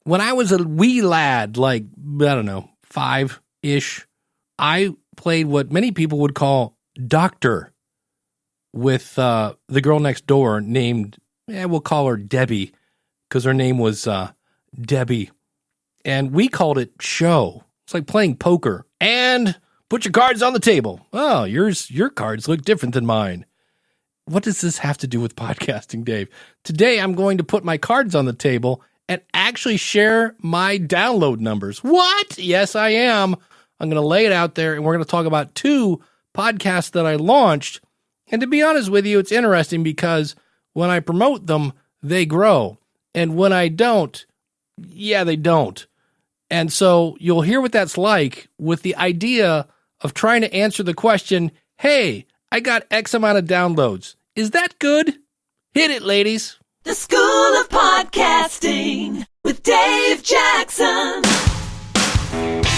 when I was a wee lad, like, I don't know, 5-ish, I played what many people would call doctor with the girl next door named, we'll call her Debbie, because her name was Debbie. And we called it show. It's like playing poker. And put your cards on the table. Oh, your cards look different than mine. What does this have to do with podcasting, Dave? Today, I'm going to put my cards on the table and actually share my download numbers. What? Yes, I am. I'm going to lay it out there, and we're going to talk about 2 podcasts that I launched. And to be honest with you, it's interesting because when I promote them, they grow. And when I don't, they don't. And so you'll hear what that's like with the idea of trying to answer the question, hey, I got X amount of downloads. Is that good? Hit it, ladies. The School of Podcasting with Dave Jackson.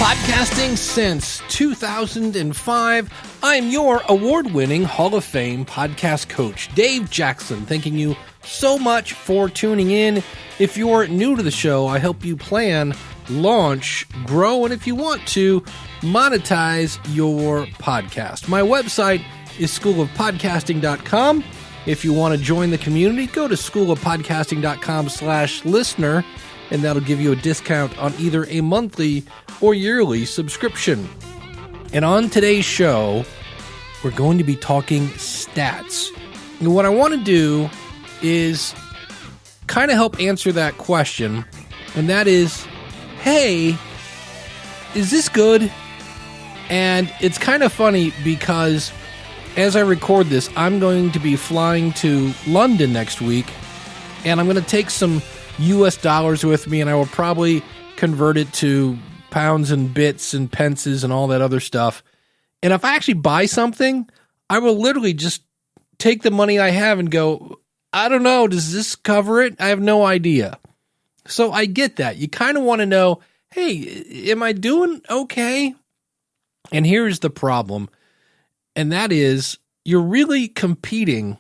Podcasting since 2005. I'm your award-winning Hall of Fame podcast coach, Dave Jackson, thanking you so much for tuning in. If you're new to the show, I help you plan, launch, grow, and if you want to, monetize your podcast. My website is schoolofpodcasting.com. If you want to join the community, go to schoolofpodcasting.com/listener, and that'll give you a discount on either a monthly or yearly subscription. And on today's show, we're going to be talking stats. And what I want to do is kind of help answer that question, and that is, hey, is this good? And it's kind of funny because as I record this, I'm going to be flying to London next week, and I'm going to take some US dollars with me, and I will probably convert it to pounds and bits and pences and all that other stuff. And if I actually buy something, I will literally just take the money I have and go, I don't know, does this cover it? I have no idea. So I get that. You kind of want to know, hey, am I doing okay? And here's the problem, and that is you're really competing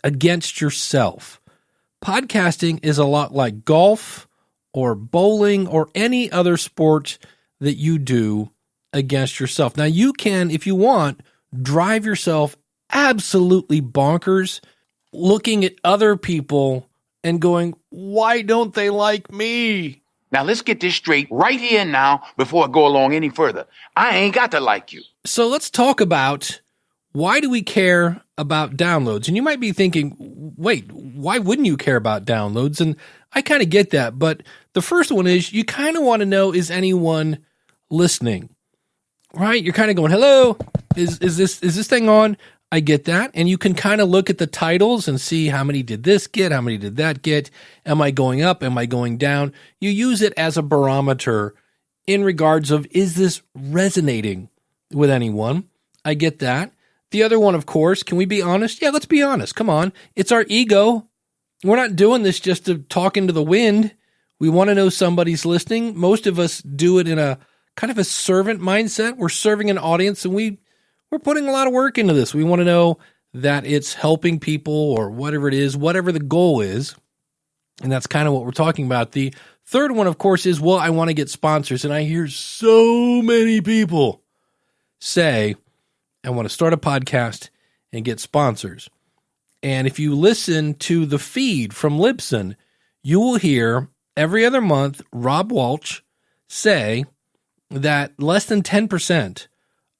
against yourself. Podcasting is a lot like golf or bowling or any other sport that you do against yourself. Now, you can, if you want, drive yourself absolutely bonkers looking at other people and going, why don't they like me? Now, let's get this straight right here and now before I go along any further. I ain't got to like you. So let's talk about why do we care about downloads? And you might be thinking, wait, why wouldn't you care about downloads? And I kind of get that. But the first one is you kind of want to know, is anyone listening? Right? You're kind of going, hello, is this thing on? I get that. And you can kind of look at the titles and see how many did this get? How many did that get? Am I going up? Am I going down? You use it as a barometer in regards of, is this resonating with anyone? I get that. The other one, of course, can we be honest? Yeah, let's be honest. Come on. It's our ego. We're not doing this just to talk into the wind. We want to know somebody's listening. Most of us do it in a kind of a servant mindset. We're serving an audience, and we're putting a lot of work into this. We want to know that it's helping people or whatever it is, whatever the goal is. And that's kind of what we're talking about. The third one, of course, is, well, I want to get sponsors. And I hear so many people say, I want to start a podcast and get sponsors. And if you listen to the feed from Libsyn, you will hear every other month Rob Walsh say that less than 10%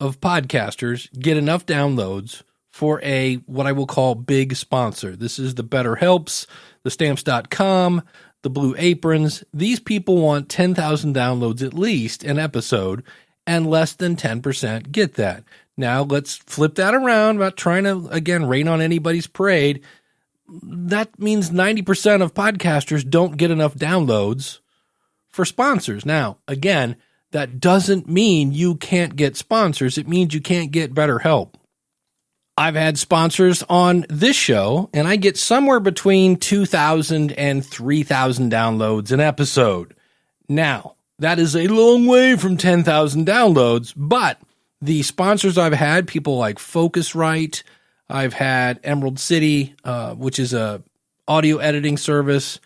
of podcasters get enough downloads for a, what I will call, big sponsor. This is the BetterHelps, the Stamps.com, the Blue Aprons. These people want 10,000 downloads at least an episode, and less than 10% get that. Now, let's flip that around, about trying to, again, rain on anybody's parade. That means 90% of podcasters don't get enough downloads for sponsors. Now, again, that doesn't mean you can't get sponsors. It means you can't get better help. I've had sponsors on this show, and I get somewhere between 2,000 and 3,000 downloads an episode. Now, that is a long way from 10,000 downloads, but the sponsors I've had, people like Focusrite, I've had Emerald City, which is a audio editing service,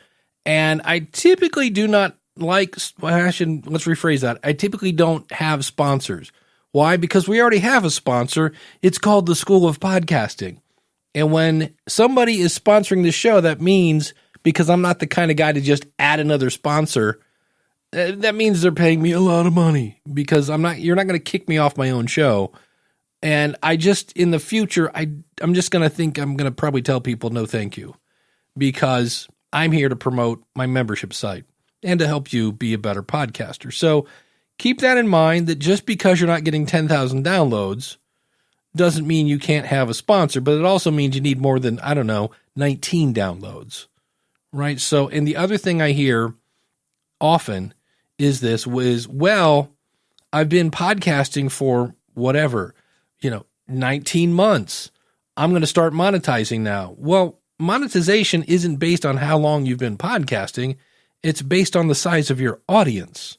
And I typically do not let's rephrase that. I typically don't have sponsors. Why? Because we already have a sponsor. It's called the School of Podcasting. And when somebody is sponsoring the show, that means, because I'm not the kind of guy to just add another sponsor, that means they're paying me a lot of money, because you're not going to kick me off my own show. And in the future, I'm just going to probably tell people no thank you, because I'm here to promote my membership site and to help you be a better podcaster. So keep that in mind, that just because you're not getting 10,000 downloads doesn't mean you can't have a sponsor, but it also means you need more than, 19 downloads, right? So, and the other thing I hear often is I've been podcasting for 19 months. I'm going to start monetizing now. Well, monetization isn't based on how long you've been podcasting. It's based on the size of your audience.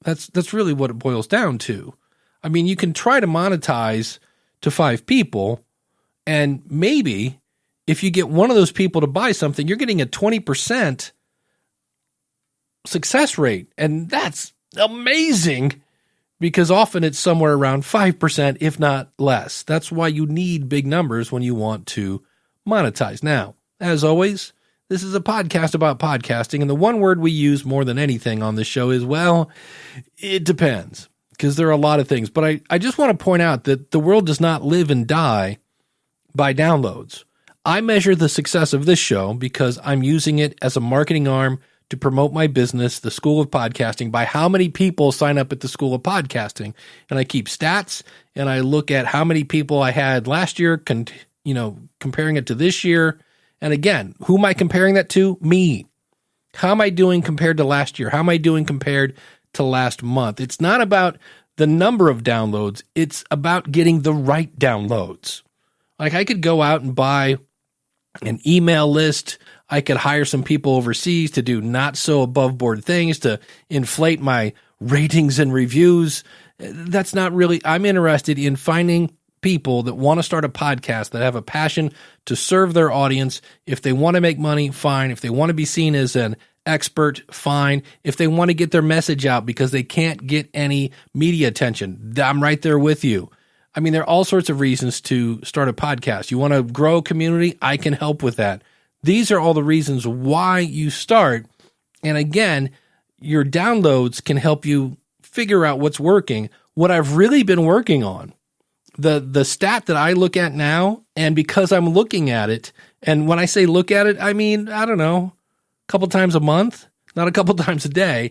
That's really what it boils down to. I mean, you can try to monetize to 5 people, and maybe if you get one of those people to buy something, you're getting a 20% success rate. And that's amazing, because often it's somewhere around 5%, if not less. That's why you need big numbers when you want to monetize. Now, as always, this is a podcast about podcasting, and the one word we use more than anything on this show is, it depends, because there are a lot of things. But I just want to point out that the world does not live and die by downloads. I measure the success of this show because I'm using it as a marketing arm to promote my business, the School of Podcasting, by how many people sign up at the School of Podcasting. And I keep stats, and I look at how many people I had last year, comparing it to this year. And again, who am I comparing that to? Me. How am I doing compared to last year? How am I doing compared to last month? It's not about the number of downloads. It's about getting the right downloads. Like, I could go out and buy an email list. I could hire some people overseas to do not so above board things to inflate my ratings and reviews. That's not really, I'm interested in finding people that want to start a podcast, that have a passion to serve their audience. If they want to make money, fine. If they want to be seen as an expert, fine. If they want to get their message out because they can't get any media attention, I'm right there with you. I mean, there are all sorts of reasons to start a podcast. You want to grow a community? I can help with that. These are all the reasons why you start. And again, your downloads can help you figure out what's working. What I've really been working on, the stat that I look at now, and because I'm looking at it, and when I say look at it, I mean, a couple times a month, not a couple times a day,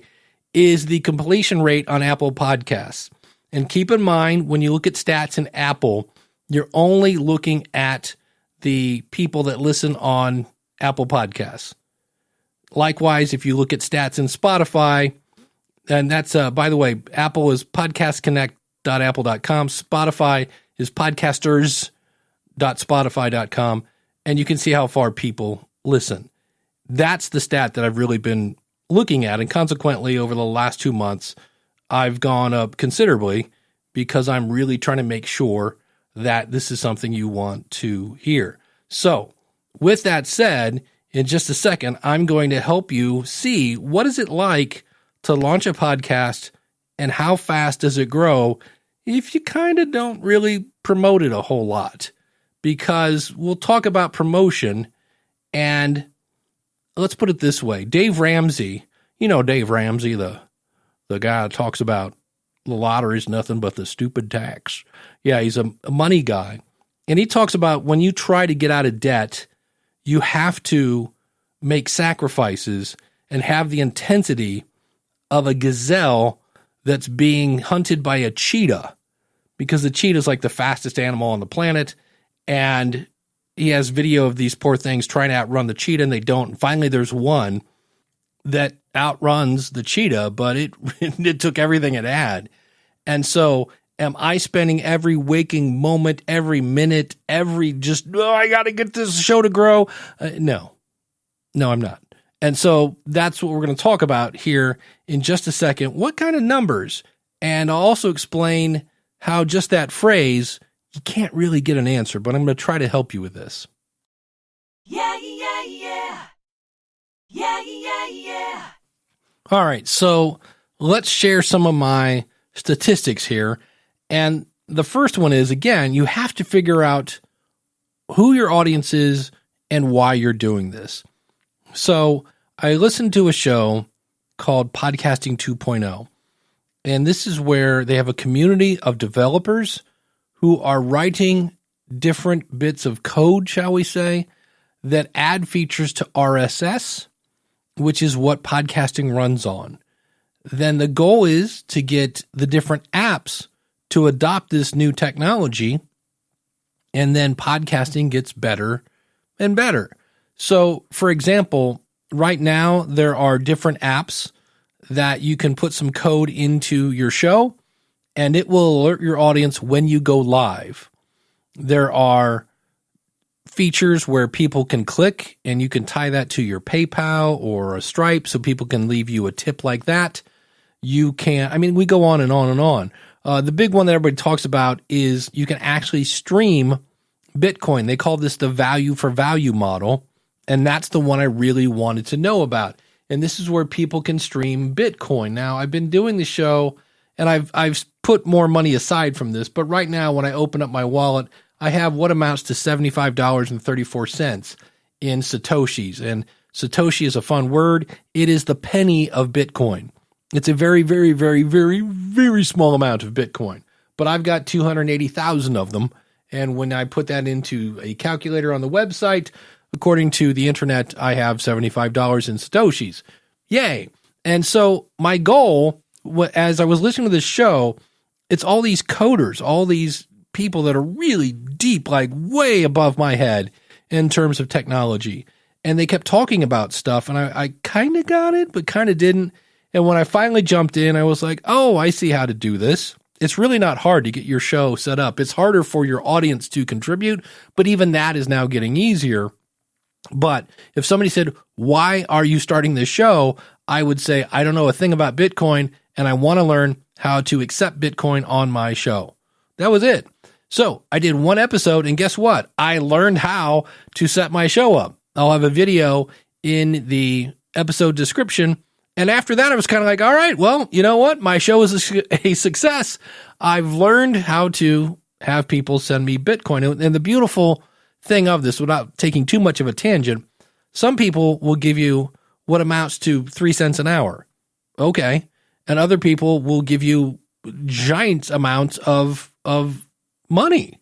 is the completion rate on Apple Podcasts. And keep in mind, when you look at stats in Apple, you're only looking at the people that listen on Apple Podcasts. Likewise, if you look at stats in Spotify, and that's, by the way, Apple is podcastconnect.apple.com. Spotify is podcasters.spotify.com. And you can see how far people listen. That's the stat that I've really been looking at. And consequently, over the last 2 months, I've gone up considerably because I'm really trying to make sure that this is something you want to hear. So with that said, in just a second, I'm going to help you see what is it like to launch a podcast and how fast does it grow if you kind of don't really promote it a whole lot. Because we'll talk about promotion, and let's put it this way. Dave Ramsey, Dave Ramsey, the guy that talks about the lottery is nothing but the stupid tax. Yeah, he's a money guy. And he talks about when you try to get out of debt, you have to make sacrifices and have the intensity of a gazelle that's being hunted by a cheetah, because the cheetah is like the fastest animal on the planet. And he has video of these poor things trying to outrun the cheetah, and they don't. And finally, there's one that outruns the cheetah, but it took everything it had. And so am I spending every waking moment, every minute, I got to get this show to grow? No, I'm not. And so that's what we're going to talk about here in just a second. What kind of numbers? And I'll also explain how just that phrase, you can't really get an answer, but I'm going to try to help you with this. Yeah, yeah, yeah. Yeah, yeah, yeah. All right, so let's share some of my statistics here. And the first one is, again, you have to figure out who your audience is and why you're doing this. So I listened to a show called Podcasting 2.0, and this is where they have a community of developers who are writing different bits of code, shall we say, that add features to RSS, which is what podcasting runs on. Then the goal is to get the different apps to adopt this new technology, and then podcasting gets better and better. So, for example, right now there are different apps that you can put some code into your show, and it will alert your audience when you go live. There are features where people can click, and you can tie that to your PayPal or a Stripe so people can leave you a tip like that. You can, I mean, we go on and on and on. The big one that everybody talks about is you can actually stream Bitcoin. They call this the value for value model, and that's the one I really wanted to know about. And this is where people can stream Bitcoin. Now, I've been doing the show, and I've put more money aside from this, but right now when I open up my wallet, I have what amounts to $75.34 in Satoshis. And Satoshi is a fun word. It is the penny of Bitcoin. It's a very, very, very, very, very small amount of Bitcoin. But I've got 280,000 of them. And when I put that into a calculator on the website, according to the internet, I have $75 in Satoshis. Yay. And so my goal, as I was listening to this show, it's all these coders, all these people that are really deep, like way above my head in terms of technology. And they kept talking about stuff, and I kind of got it, but kind of didn't. And when I finally jumped in, I was like, oh, I see how to do this. It's really not hard to get your show set up. It's harder for your audience to contribute, but even that is now getting easier. But if somebody said, why are you starting this show? I would say, I don't know a thing about Bitcoin, and I want to learn how to accept Bitcoin on my show. That was it. So I did one episode, and guess what? I learned how to set my show up. I'll have a video in the episode description. And after that, I was kind of like, all right, well, you know what? My show is a success. I've learned how to have people send me Bitcoin. And the beautiful thing of this, without taking too much of a tangent, some people will give you what amounts to 3 cents an hour. Okay. And other people will give you giant amounts of money.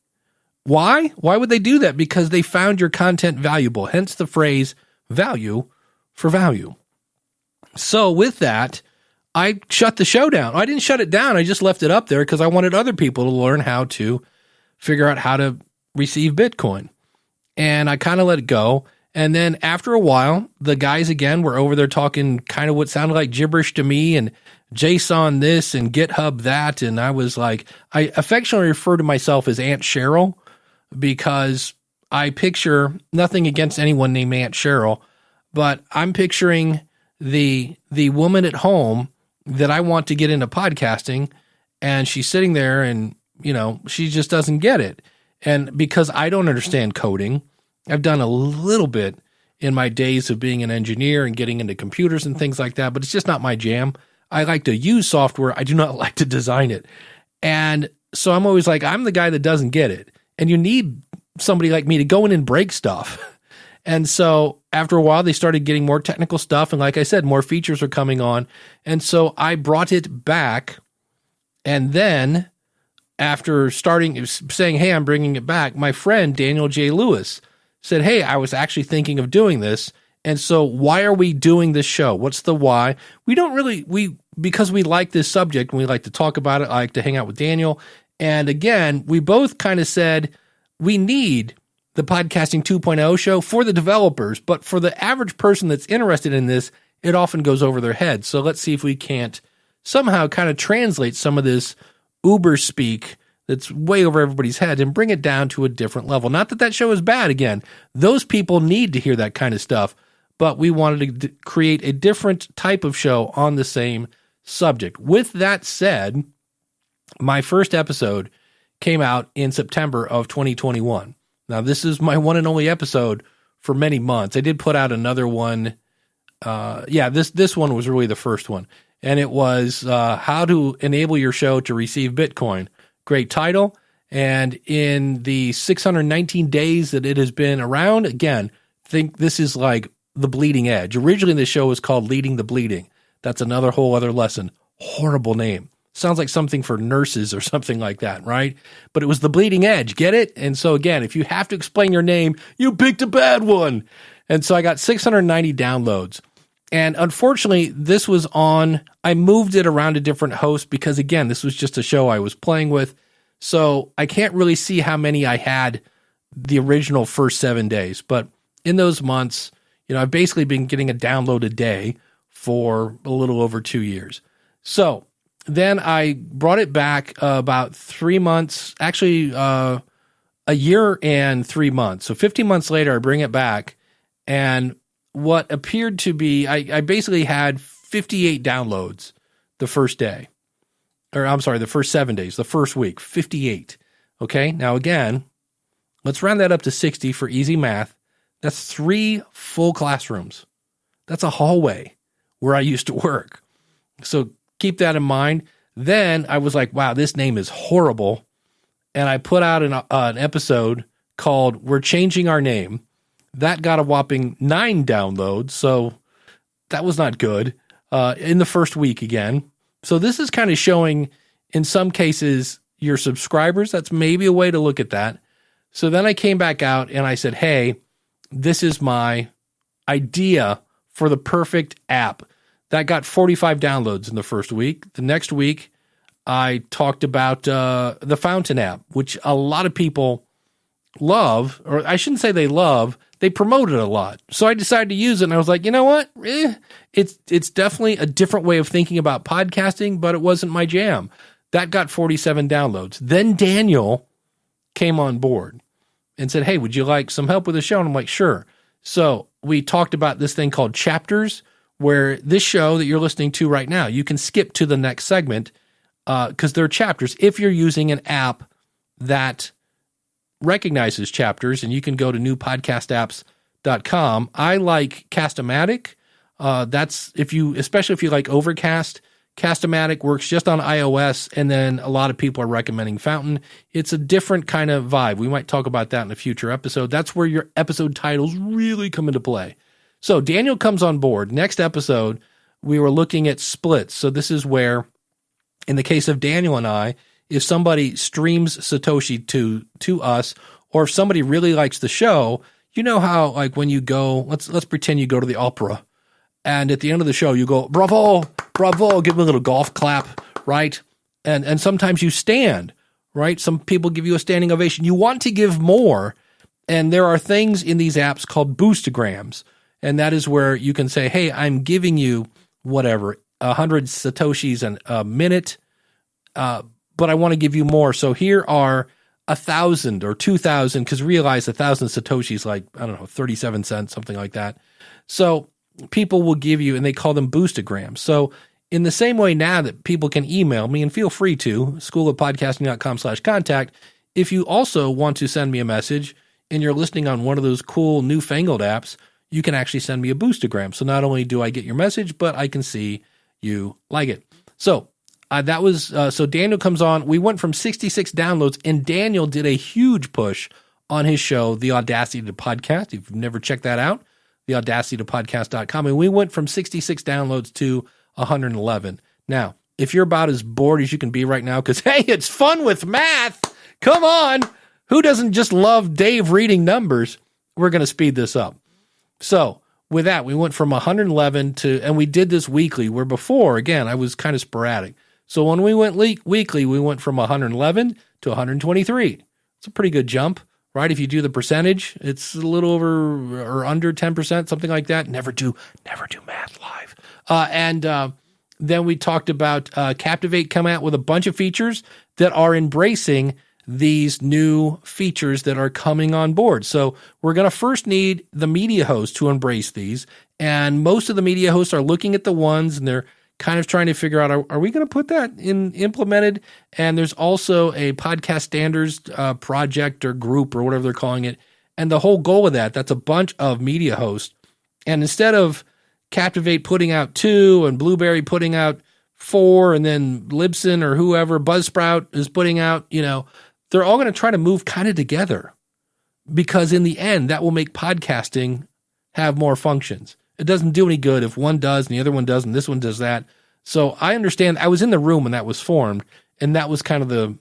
Why? Why would they do that? Because they found your content valuable. Hence the phrase value for value. So with that, I shut the show down. I didn't shut it down. I just left it up there because I wanted other people to learn how to figure out how to receive Bitcoin. And I kind of let it go. And then after a while, the guys again were over there talking kind of what sounded like gibberish to me, and JSON this and GitHub that. And I was like, I affectionately refer to myself as Aunt Cheryl because I picture nothing against anyone named Aunt Cheryl, but I'm picturing the woman at home that I want to get into podcasting, and she's sitting there and, you know, she just doesn't get it. And because I don't understand coding, I've done a little bit in my days of being an engineer and getting into computers and things like that, but it's just not my jam. I like to use software. I do not like to design it. And so I'm always like, I'm the guy that doesn't get it. And you need somebody like me to go in and break stuff. And so after a while, they started getting more technical stuff. And like I said, more features are coming on. And so I brought it back. And then after saying, hey, I'm bringing it back, my friend Daniel J. Lewis said, hey, I was actually thinking of doing this. And so why are we doing this show? What's the why? Because we like this subject and we like to talk about it. I like to hang out with Daniel. And again, we both kind of said we need the Podcasting 2.0 show for the developers, but for the average person that's interested in this, it often goes over their head. So let's see if we can't somehow kind of translate some of this Uber speak that's way over everybody's head and bring it down to a different level. Not that that show is bad. Again, those people need to hear that kind of stuff, but we wanted to create a different type of show on the same subject. With that said, my first episode came out in September of 2021. Now, this is my one and only episode for many months. I did put out another one This one was really the first one. And it was how to enable your show to receive Bitcoin. Great title. And in the 619 days that it has been around, again, think this is like the bleeding edge. Originally, the show was called Leading the Bleeding. That's another whole other lesson. Horrible name. Sounds like something for nurses or something like that, right? But it was the bleeding edge. Get it? And so again, if you have to explain your name, you picked a bad one. And so I got 690 downloads. And unfortunately, this was I moved it around to different hosts because, again, this was just a show I was playing with. So I can't really see how many I had the original first 7 days. But in those months, I've basically been getting a download a day for a little over 2 years. So then I brought it back about 3 months, actually a year and 3 months. So 15 months later, I bring it back. And what appeared to be, I basically had 58 downloads the first day. Or I'm sorry, the first 7 days, the first week, 58. Okay, now again, let's round that up to 60 for easy math. That's 3 full classrooms. That's a hallway where I used to work. So keep that in mind. Then I was like, wow, this name is horrible. And I put out an episode called We're Changing Our Name. That got a whopping 9 downloads. So that was not good in the first week again. So this is kind of showing, in some cases, your subscribers. That's maybe a way to look at that. So then I came back out and I said, hey, this is my idea for the perfect app. That got 45 downloads in the first week. The next week, I talked about the Fountain app, which a lot of people love, or I shouldn't say they love, they promote it a lot. So I decided to use it, and I was like, you know what? It's definitely a different way of thinking about podcasting, but it wasn't my jam. That got 47 downloads. Then Daniel came on board and said, hey, would you like some help with the show? And I'm like, sure. So we talked about this thing called chapters, where this show that you're listening to right now, you can skip to the next segment because they're chapters if you're using an app that recognizes chapters, and you can go to newpodcastapps.com. I like Cast-O-Matic. That's especially if you like Overcast. Cast-O-Matic works just on iOS, and then a lot of people are recommending Fountain. It's a different kind of vibe. We might talk about that in a future episode. That's where your episode titles really come into play. So Daniel comes on board. Next episode, we were looking at splits. So this is where, in the case of Daniel and I, if somebody streams Satoshi to us, or if somebody really likes the show, you know how, like, when you go, let's pretend you go to the opera, and at the end of the show you go, bravo, bravo, give them a little golf clap, right? And sometimes you stand, right? Some people give you a standing ovation. You want to give more, and there are things in these apps called boostograms, and that is where you can say, hey, I'm giving you whatever, 100 Satoshis a minute, but I want to give you more. So here are 1,000 or 2,000, because realize 1,000 Satoshis, like, I don't know, 37 cents, something like that. So people will give you, and they call them boostograms. So in the same way now that people can email me, and feel free to, schoolofpodcasting.com/contact, if you also want to send me a message and you're listening on one of those cool newfangled apps, you can actually send me a boostogram. So not only do I get your message, but I can see you like it. So so Daniel comes on. We went from 66 downloads, and Daniel did a huge push on his show, The Audacity to Podcast. If you've never checked that out, theaudacitytopodcast.com. And we went from 66 downloads to 111. Now, if you're about as bored as you can be right now, because, hey, it's fun with math. Come on. Who doesn't just love Dave reading numbers? We're going to speed this up. So with that, we went from 111 and we did this weekly, where before, again, I was kind of sporadic. So when we went weekly, we went from 111 to 123. It's a pretty good jump, right? If you do the percentage, it's a little over or under 10%, something like that. Never do math live. Then we talked about Captivate coming out with a bunch of features that are embracing these new features that are coming on board. So we're going to first need the media host to embrace these. And most of the media hosts are looking at the ones, and they're kind of trying to figure out, are we going to put that implemented? And there's also a podcast standards project or group or whatever they're calling it. And the whole goal of that's a bunch of media hosts. And instead of Captivate putting out 2 and Blueberry putting out 4, and then Libsyn or whoever, Buzzsprout is putting out, they're all going to try to move kind of together, because in the end, that will make podcasting have more functions. It doesn't do any good if one does and the other one does and this one does that. So I understand. I was in the room when that was formed, and that was kind of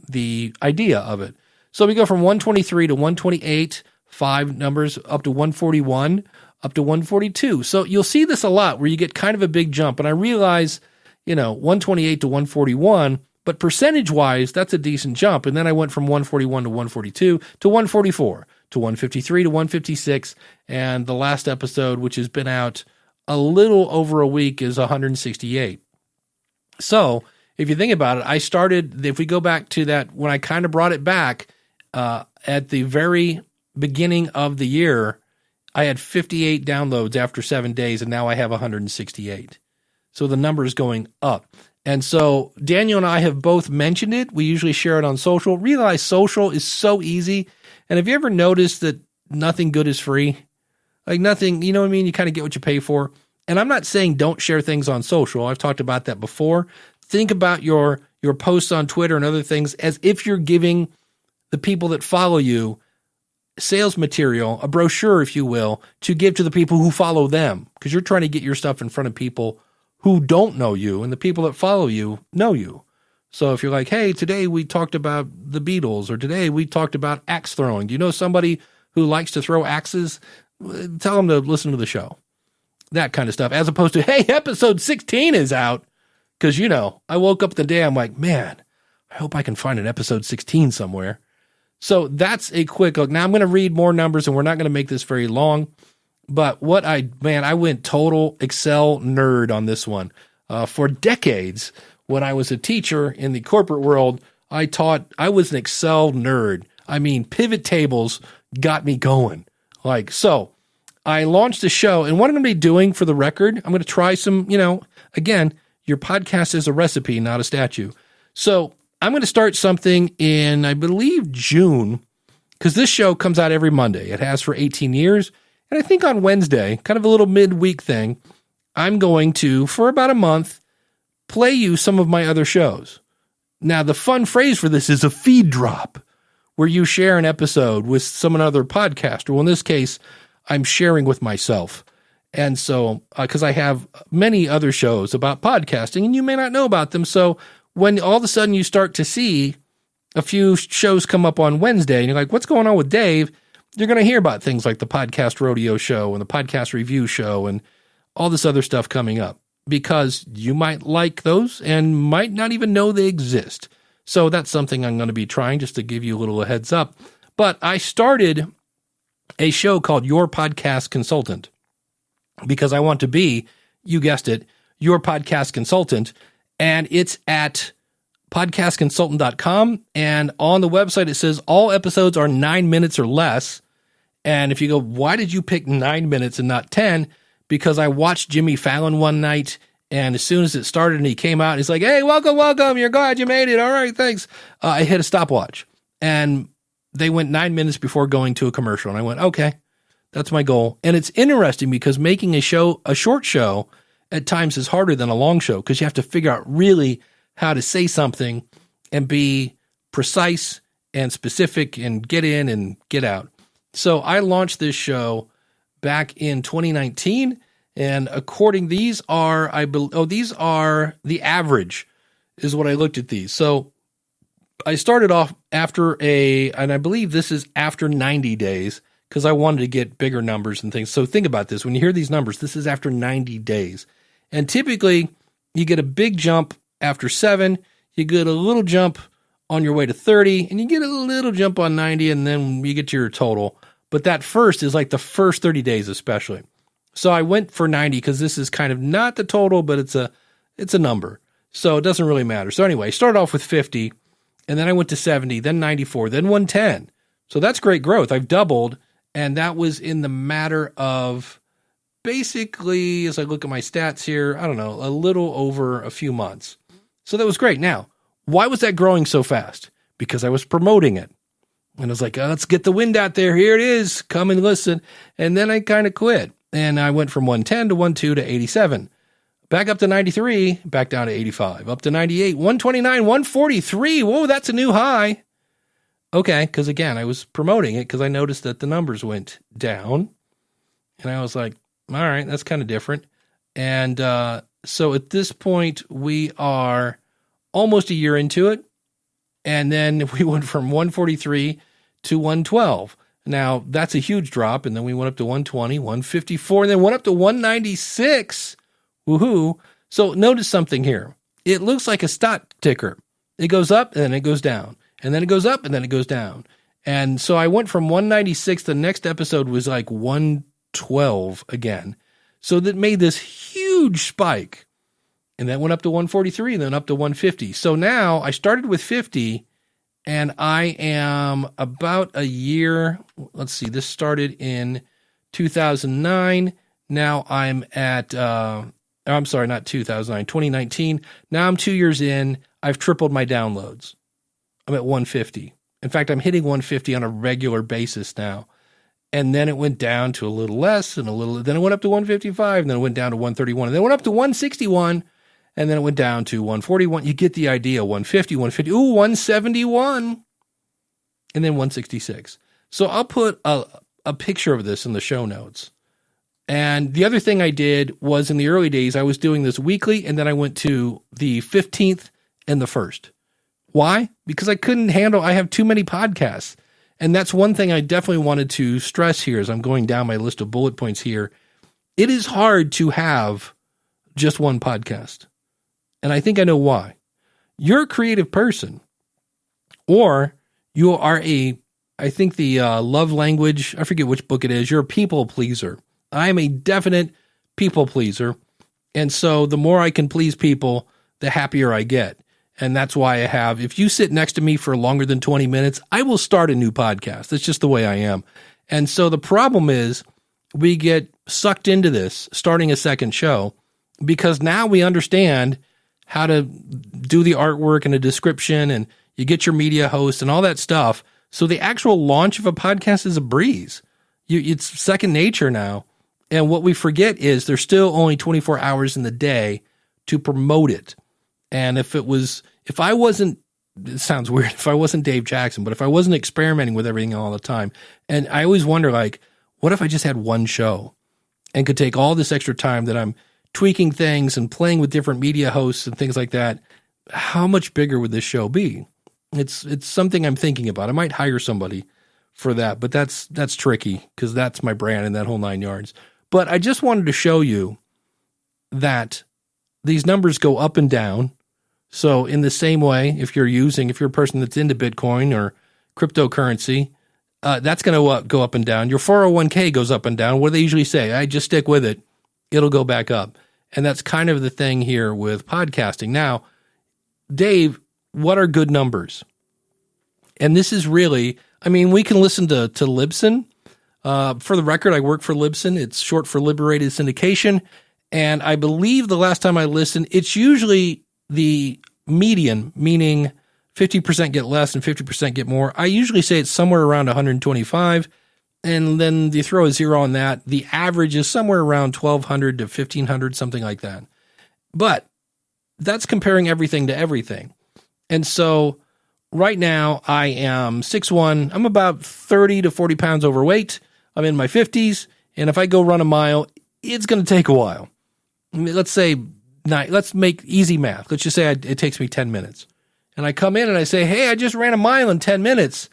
the idea of it. So we go from 123 to 128, 5 numbers, up to 141, up to 142. So you'll see this a lot where you get kind of a big jump. And I realize, 128 to 141, but percentage-wise, that's a decent jump. And then I went from 141 to 142 to 144 to 153 to 156. And the last episode, which has been out a little over a week, is 168. So if you think about it, I started, if we go back to that, when I kind of brought it back at the very beginning of the year, I had 58 downloads after 7 days, and now I have 168. So the number is going up. And so Daniel and I have both mentioned it. We usually share it on social. Realize social is so easy. And have you ever noticed that nothing good is free? Like nothing, you know what I mean? You kind of get what you pay for. And I'm not saying don't share things on social. I've talked about that before. Think about your posts on Twitter and other things as if you're giving the people that follow you sales material, a brochure, if you will, to give to the people who follow them, because you're trying to get your stuff in front of people who don't know you, and the people that follow you know you. So if you're like, hey, today we talked about the Beatles, or today we talked about axe throwing. Do you know somebody who likes to throw axes? Tell them to listen to the show. That kind of stuff, as opposed to, hey, episode 16 is out. Because, I woke up the day, I'm like, man, I hope I can find an episode 16 somewhere. So that's a quick look. Now I'm going to read more numbers, and we're not going to make this very long. But I went total Excel nerd on this one. For decades, when I was a teacher in the corporate world, I was an Excel nerd. I mean, pivot tables got me going. So I launched a show, and what I'm going to be doing, for the record, I'm going to try some, again, your podcast is a recipe, not a statue. So I'm going to start something in, I believe, June, because this show comes out every Monday. It has for 18 years. And I think on Wednesday, kind of a little midweek thing, I'm going to, for about a month, play you some of my other shows. Now, the fun phrase for this is a feed drop, where you share an episode with some other podcaster. Well, in this case, I'm sharing with myself. And so, because I have many other shows about podcasting, and you may not know about them. So when all of a sudden you start to see a few shows come up on Wednesday, and you're like, what's going on with Dave? You're going to hear about things like the Podcast Rodeo Show and the Podcast Review Show and all this other stuff coming up, because you might like those and might not even know they exist. So that's something I'm going to be trying, just to give you a little heads up. But I started a show called Your Podcast Consultant, because I want to be, you guessed it, your podcast consultant. And it's at podcastconsultant.com. And on the website, it says all episodes are 9 minutes or less. And if you go, why did you pick 9 minutes and not 10? Because I watched Jimmy Fallon one night, and as soon as it started and he came out, he's like, hey, welcome. You're glad you made it. All right, thanks. I hit a stopwatch, and they went 9 minutes before going to a commercial. And I went, okay, that's my goal. And it's interesting because making a short show at times is harder than a long show, because you have to figure out really how to say something and be precise and specific and get in and get out. So I launched this show back in 2019, and these are the average is what I looked at these. So I started off and I believe this is after 90 days, because I wanted to get bigger numbers and things. So think about this. When you hear these numbers, this is after 90 days. And typically you get a big jump after 7, you get a little jump on your way to 30, and you get a little jump on 90, and then you get to your total. But that first is like the first 30 days especially. So I went for 90 because this is kind of not the total, but it's a number. So it doesn't really matter. So anyway, I started off with 50, and then I went to 70, then 94, then 110. So that's great growth. I've doubled, and that was in the matter of basically, as I look at my stats here, I don't know, a little over a few months. So that was great. Now, why was that growing so fast? Because I was promoting it. And I was like, let's get the wind out there. Here it is. Come and listen. And then I kind of quit. And I went from 110 to 102 to 87. Back up to 93, back down to 85. Up to 98, 129, 143. Whoa, that's a new high. Okay, because again, I was promoting it because I noticed that the numbers went down. And I was like, all right, that's kind of different. And so at this point, we are almost a year into it. And then we went from 143 to 112. Now, that's a huge drop. And then we went up to 120, 154, and then went up to 196. Woohoo. So notice something here. It looks like a stock ticker. It goes up and then it goes down. And then it goes up and then it goes down. And so I went from 196. The next episode was like 112 again. So that made this huge spike. And then went up to 143 and then up to 150. So now I started with 50 and I am about a year. Let's see, this started in 2009. Now I'm at, I'm sorry, not 2009, 2019. Now I'm 2 years in. I've tripled my downloads. I'm at 150. In fact, I'm hitting 150 on a regular basis now. And then it went down to a little less and a little, then it went up to 155 and then it went down to 131 and then it went up to 161 and then it went down to 141. You get the idea. 150, 150, 171 and then 166. So I'll put a picture of this in the show notes. And the other thing I did was in the early days, I was doing this weekly and then I went to the 15th and the 1st. Why? Because I couldn't handle, I have too many podcasts. And that's one thing I definitely wanted to stress here as I'm going down my list of bullet points here. It is hard to have just one podcast. And I think I know why. You're a creative person, or you are I think the love language, I forget which book it is, you're a people pleaser. I'm a definite people pleaser. And so the more I can please people, the happier I get. And that's why I have, if you sit next to me for longer than 20 minutes, I will start a new podcast. That's just the way I am. And so the problem is we get sucked into this, starting a second show, because now we understand how to do the artwork and a description, and you get your media host and all that stuff. So the actual launch of a podcast is a breeze. It's second nature now. And what we forget is there's still only 24 hours in the day to promote it. And if I wasn't, it sounds weird, if I wasn't Dave Jackson, but if I wasn't experimenting with everything all the time, and I always wonder, like, what if I just had one show and could take all this extra time that I'm tweaking things and playing with different media hosts and things like that? How much bigger would this show be? It's something I'm thinking about. I might hire somebody for that, but that's tricky because that's my brand and that whole 9 yards. But I just wanted to show you that these numbers go up and down. So in the same way, if you're a person that's into Bitcoin or cryptocurrency, that's going to go up and down. Your 401k goes up and down. What do they usually say? I just stick with it. It'll go back up. And that's kind of the thing here with podcasting. Now, Dave, what are good numbers? And this is really, I mean, we can listen to Libsyn. For the record, I work for Libsyn. It's short for Liberated Syndication. And I believe the last time I listened, it's usually the median, meaning 50% get less and 50% get more. I usually say it's somewhere around 125. And then you throw a zero on that. The average is somewhere around 1,200 to 1,500, something like that. But that's comparing everything to everything. And so right now I am 6'1". I'm about 30 to 40 pounds overweight. I'm in my 50s. And if I go run a mile, it's going to take a while. I mean, let's make easy math. Let's just say it takes me 10 minutes. And I come in and I say, hey, I just ran a mile in 10 minutes.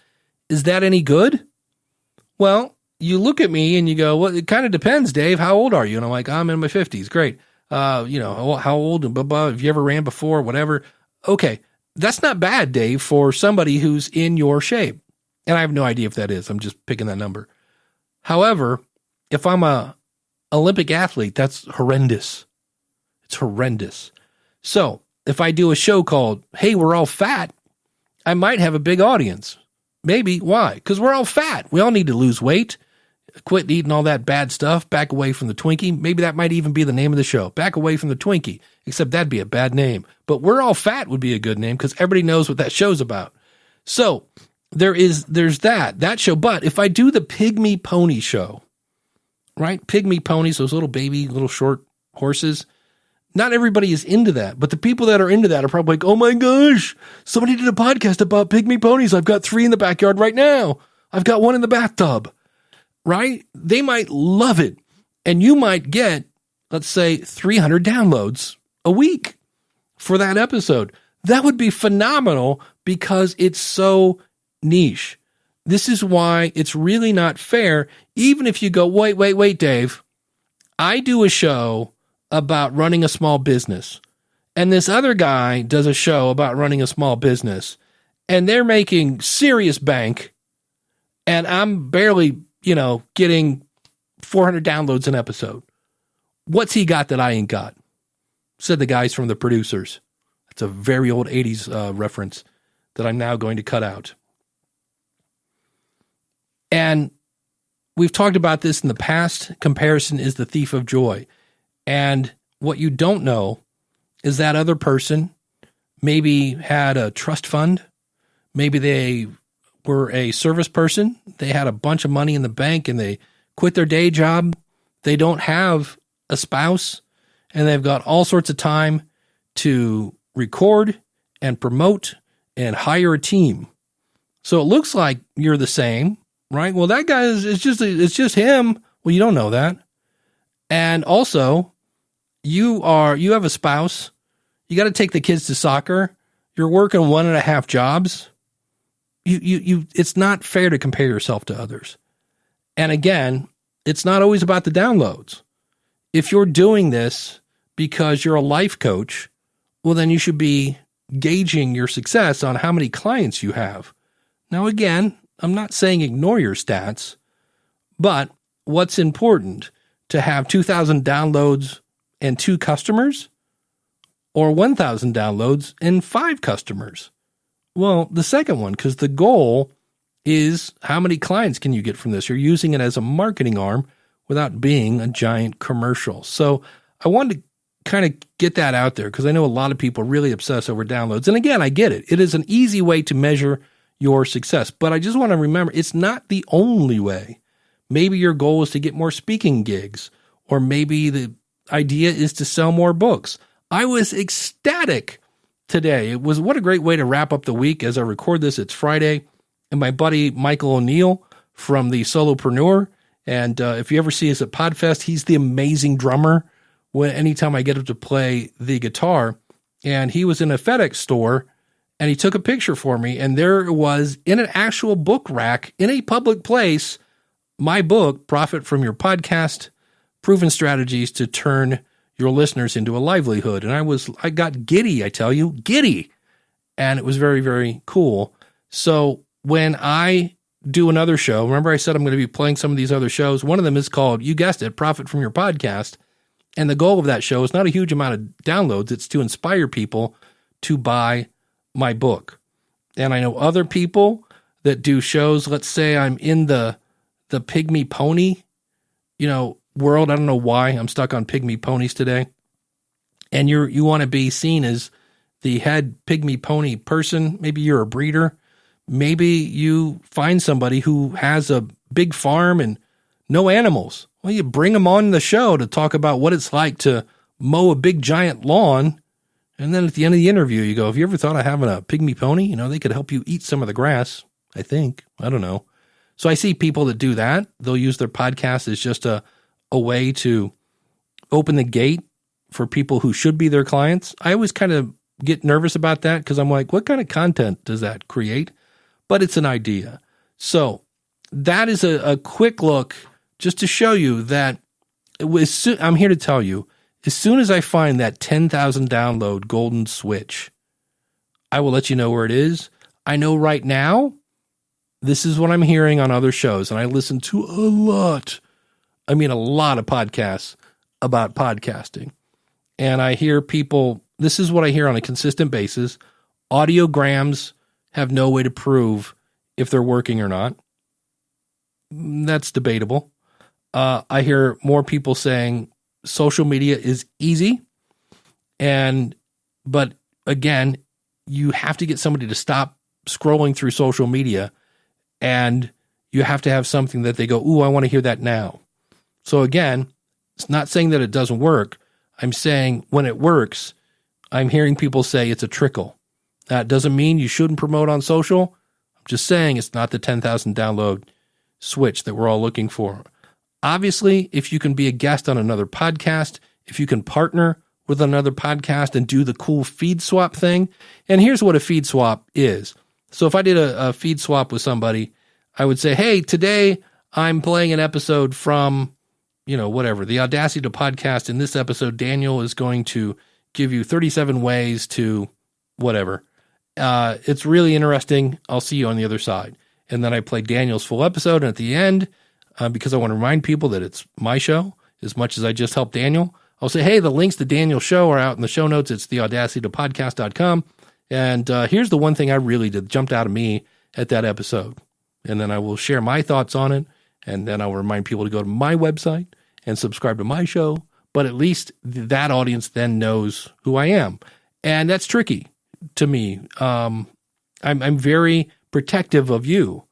Is that any good? Well, you look at me and you go, well, it kind of depends, Dave. How old are you? And I'm like, I'm in my 50s. Great. How old and blah, blah. Have you ever ran before? Whatever. Okay. That's not bad, Dave, for somebody who's in your shape. And I have no idea if that is. I'm just picking that number. However, if I'm a Olympic athlete, that's horrendous. It's horrendous. So if I do a show called, Hey, We're All Fat, I might have a big audience. Maybe. Why? Because we're all fat. We all need to lose weight, quit eating all that bad stuff, back away from the Twinkie. Maybe that might even be the name of the show, Back Away from the Twinkie, except that'd be a bad name. But We're All Fat would be a good name because everybody knows what that show's about. So there's that show. But if I do the Pygmy Pony show, right? Pygmy ponies, those little baby, little short horses. Not everybody is into that, but the people that are into that are probably like, oh my gosh, somebody did a podcast about pygmy ponies. I've got 3 in the backyard right now. I've got 1 in the bathtub, right? They might love it. And you might get, let's say, 300 downloads a week for that episode. That would be phenomenal because it's so niche. This is why it's really not fair. Even if you go, wait, Dave, I do a show about running a small business, and this other guy does a show about running a small business, and they're making serious bank, and I'm barely, getting 400 downloads an episode. What's he got that I ain't got? Said the guys from The Producers. It's a very old 80s reference that I'm now going to cut out. And we've talked about this in the past. Comparison is the thief of joy. And what you don't know is that other person maybe had a trust fund. Maybe they were a service person. They had a bunch of money in the bank and they quit their day job. They don't have a spouse and they've got all sorts of time to record and promote and hire a team. So it looks like you're the same, right? Well, that guy it's just him. Well, you don't know that. And also, you have a spouse. You got to take the kids to soccer. You're working 1.5 jobs. It's not fair to compare yourself to others. And again, it's not always about the downloads. If you're doing this because you're a life coach, well, then you should be gauging your success on how many clients you have. Now, again, I'm not saying ignore your stats, but what's important? To have 2,000 downloads and 2 customers, or 1,000 downloads and 5 customers? Well, the second one, because the goal is how many clients can you get from this? You're using it as a marketing arm without being a giant commercial. So I wanted to kind of get that out there because I know a lot of people really obsess over downloads. And again, I get it. It is an easy way to measure your success. But I just want to remember, it's not the only way. Maybe your goal is to get more speaking gigs, or maybe the idea is to sell more books. I was ecstatic today. What a great way to wrap up the week. As I record this, it's Friday, and my buddy Michael O'Neill from the Solopreneur, and if you ever see us at Podfest, he's the amazing drummer. Anytime I get him to play the guitar, and he was in a FedEx store, and he took a picture for me, and there it was in an actual book rack in a public place, my book, Profit from Your Podcast, Proven Strategies to Turn Your Listeners into a Livelihood. And I got giddy, I tell you, giddy. And it was very, very cool. So when I do another show, remember I said I'm going to be playing some of these other shows. One of them is called, you guessed it, Profit from Your Podcast. And the goal of that show is not a huge amount of downloads. It's to inspire people to buy my book. And I know other people that do shows. Let's say I'm in the pygmy pony, world. I don't know why I'm stuck on pygmy ponies today. And you want to be seen as the head pygmy pony person. Maybe you're a breeder. Maybe you find somebody who has a big farm and no animals. Well, you bring them on the show to talk about what it's like to mow a big giant lawn. And then at the end of the interview, you go, have you ever thought of having a pygmy pony? They could help you eat some of the grass, I think. I don't know. So I see people that do that. They'll use their podcast as just a way to open the gate for people who should be their clients. I always kind of get nervous about that because I'm like, what kind of content does that create? But it's an idea. So that is a quick look just to show you that I'm here to tell you, as soon as I find that 10,000 download golden switch, I will let you know where it is. I know right now, this is what I'm hearing on other shows, and I listen to a lot of podcasts about podcasting. And I hear people, this is what I hear on a consistent basis. Audiograms have no way to prove if they're working or not. That's debatable. I hear more people saying social media is easy. But again, you have to get somebody to stop scrolling through social media, and you have to have something that they go, ooh, I want to hear that now. So again, it's not saying that it doesn't work. I'm saying when it works, I'm hearing people say it's a trickle. That doesn't mean you shouldn't promote on social. I'm just saying it's not the 10,000 download switch that we're all looking for. Obviously, if you can be a guest on another podcast, if you can partner with another podcast and do the cool feed swap thing. And here's what a feed swap is. So if I did a feed swap with somebody, I would say, hey, today I'm playing an episode from, whatever, the Audacity to Podcast. In this episode, Daniel is going to give you 37 ways to whatever. It's really interesting. I'll see you on the other side. And then I play Daniel's full episode. And at the end, because I want to remind people that it's my show as much as I just helped Daniel, I'll say, hey, the links to Daniel's show are out in the show notes. It's theaudacitytopodcast.com. And here's the one thing I really did, jumped out of me at that episode. And then I will share my thoughts on it. And then I'll remind people to go to my website and subscribe to my show. But at least that audience then knows who I am. And that's tricky to me. I'm very protective of you.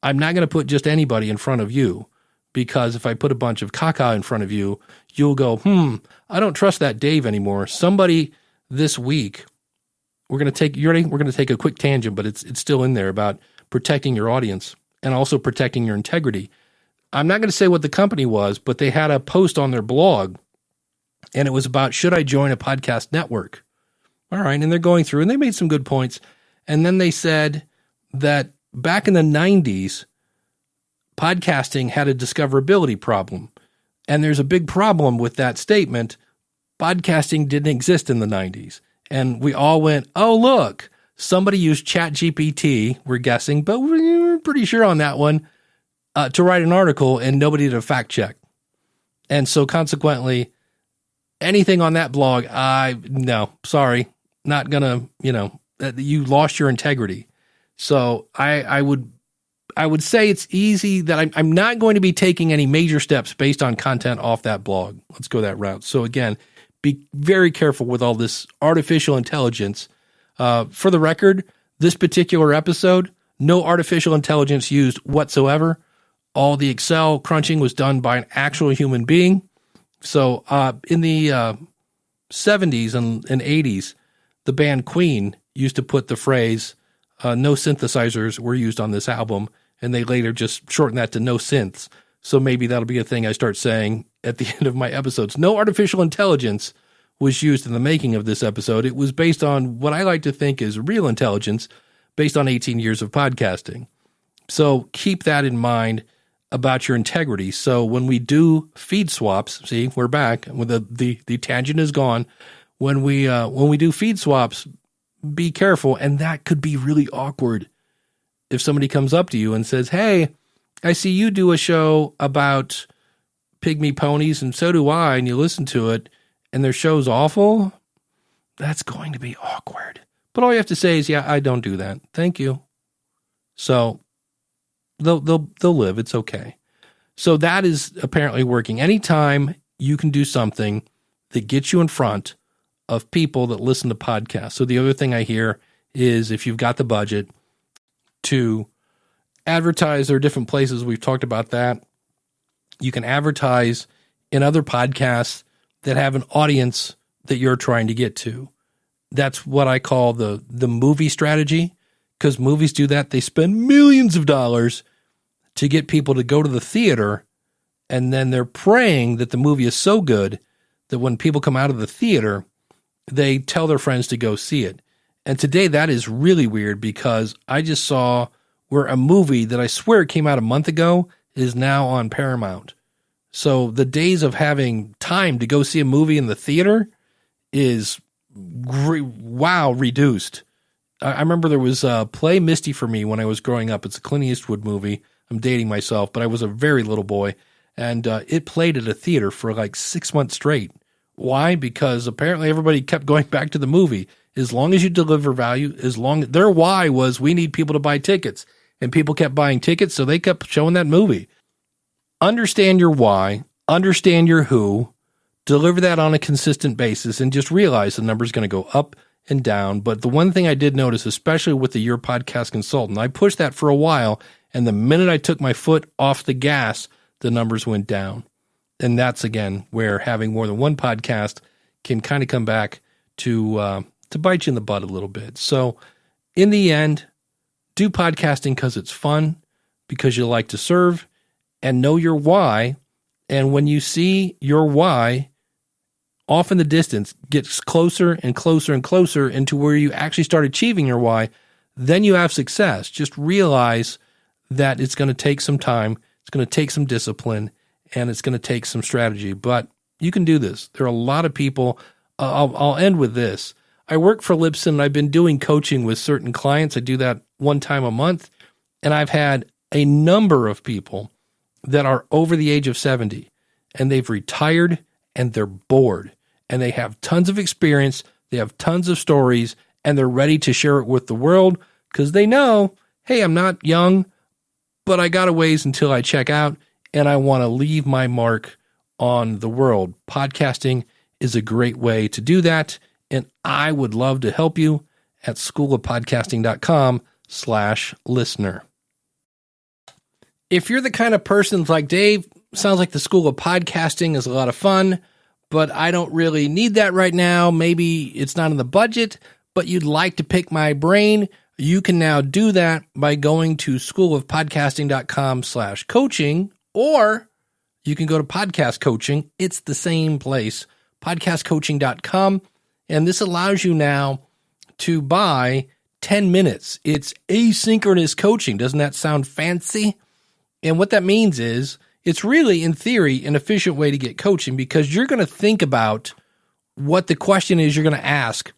I'm not going to put just anybody in front of you, because if I put a bunch of caca in front of you, you'll go, I don't trust that Dave anymore. Somebody this week, we're going to take, you ready? We're going to take a quick tangent, but it's still in there about protecting your audience and also protecting your integrity. I'm not going to say what the company was, but they had a post on their blog, and it was about, should I join a podcast network? All right. And they're going through, and they made some good points. And then they said that back in the 90s, podcasting had a discoverability problem. And there's a big problem with that statement. Podcasting didn't exist in the 90s. And we all went, oh, look, somebody used ChatGPT, we're guessing, but we're pretty sure on that one, to write an article, and nobody did a fact check. And so consequently, anything on that blog, no, sorry, not gonna, you lost your integrity. So I would say it's easy that I'm not going to be taking any major steps based on content off that blog. Let's go that route. So again, be very careful with all this artificial intelligence. For the record, this particular episode, no artificial intelligence used whatsoever. All the Excel crunching was done by an actual human being. So in the 70s and 80s, the band Queen used to put the phrase, no synthesizers were used on this album, and they later just shortened that to no synths. So maybe that'll be a thing I start saying at the end of my episodes. No artificial intelligence was used in the making of this episode. It was based on what I like to think is real intelligence based on 18 years of podcasting. So keep that in mind about your integrity. So when we do feed swaps, see, we're back. When the tangent is gone. When we do feed swaps, be careful. And that could be really awkward if somebody comes up to you and says, hey, I see you do a show about pygmy ponies, and so do I, and you listen to it, and their show's awful. That's going to be awkward. But all you have to say is, yeah, I don't do that. Thank you. So they'll live. It's okay. So that is apparently working. Anytime you can do something that gets you in front of people that listen to podcasts. So the other thing I hear is, if you've got the budget to advertise, there are different places. We've talked about that. You can advertise in other podcasts that have an audience that you're trying to get to. That's what I call the movie strategy, because movies do that. They spend millions of dollars to get people to go to the theater, and then they're praying that the movie is so good that when people come out of the theater, they tell their friends to go see it. And today that is really weird, because I just saw where a movie that I swear came out a month ago is now on Paramount. So the days of having time to go see a movie in the theater is reduced. I remember there was Play Misty for Me when I was growing up. It's a Clint Eastwood movie. I'm dating myself, but I was a very little boy, and it played at a theater for like 6 months straight. Why? Because apparently everybody kept going back to the movie. As long as you deliver value, their why was, we need people to buy tickets, and people kept buying tickets, so they kept showing that movie. Understand your why, understand your who, deliver that on a consistent basis, and just realize the number's going to go up and down. But the one thing I did notice, especially with the Your Podcast Consultant, I pushed that for a while, and the minute I took my foot off the gas, the numbers went down. And that's, again, where having more than one podcast can kind of come back to bite you in the butt a little bit. So in the end, do podcasting because it's fun, because you like to serve, and know your why. And when you see your why off in the distance gets closer and closer and closer into where you actually start achieving your why, then you have success. Just realize that it's going to take some time, it's going to take some discipline, and it's going to take some strategy. But you can do this. There are a lot of people. I'll end with this. I work for Libsyn. I've been doing coaching with certain clients. I do that one time a month. And I've had a number of people that are over the age of 70, and they've retired and they're bored, and they have tons of experience. They have tons of stories, and they're ready to share it with the world because they know, hey, I'm not young, but I got a ways until I check out, and I want to leave my mark on the world. Podcasting is a great way to do that, and I would love to help you at schoolofpodcasting.com/listener. If you're the kind of person like Dave, sounds like the School of Podcasting is a lot of fun, but I don't really need that right now. Maybe it's not in the budget, but you'd like to pick my brain. You can now do that by going to schoolofpodcasting.com/coaching, or you can go to Podcast Coaching. It's the same place, podcastcoaching.com. And this allows you now to buy 10 minutes. It's asynchronous coaching. Doesn't that sound fancy? And what that means is it's really, in theory, an efficient way to get coaching because you're going to think about what the question is you're going to ask,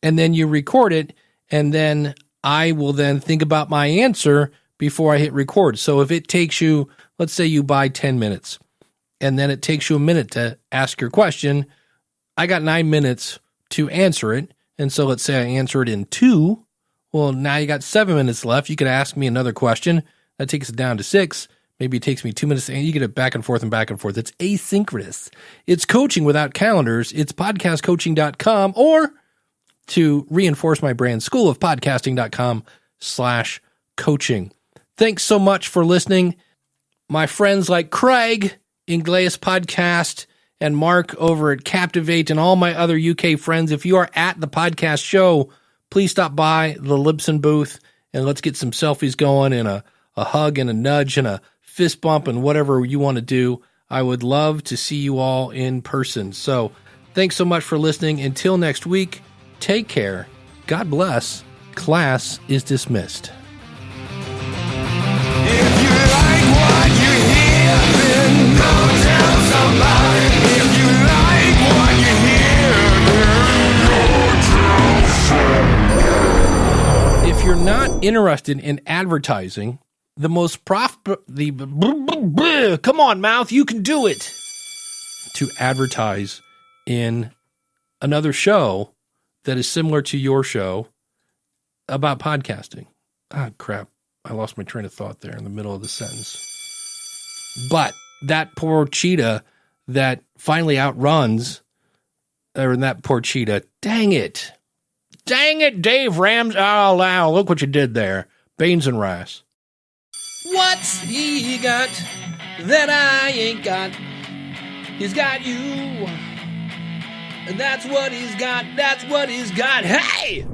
and then you record it, and then I will then think about my answer before I hit record. So if it takes you, let's say you buy 10 minutes, and then it takes you a minute to ask your question, I got 9 minutes to answer it. And so let's say I answer it in 2. Well, now you got 7 minutes left. You could ask me another question. That takes it down to 6. Maybe it takes me 2 minutes, and you get it back and forth and back and forth. It's asynchronous. It's coaching without calendars. It's podcastcoaching.com, or to reinforce my brand, schoolofpodcasting.com/coaching. Thanks so much for listening. My friends like Craig, Ingleus Podcast, and Mark over at Captivate, and all my other UK friends, if you are at the podcast show, please stop by the Libsyn booth, and let's get some selfies going, and a hug and a nudge and a fist bump and whatever you want to do. I would love to see you all in person. So thanks so much for listening. Until next week, take care. God bless. Class is dismissed. If you like what you hear, then go tell somebody. If you like what you hear, then go tell somebody. If you're not interested in advertising, the most come on, mouth, you can do it, to advertise in another show that is similar to your show about podcasting. Ah, crap. I lost my train of thought there in the middle of the sentence. But that poor cheetah that finally outruns, or that poor cheetah, dang it, Dave Rams. Oh, wow, look what you did there. Baines and Rice. What's he got that I ain't got? He's got you. And that's what he's got. That's what he's got. Hey!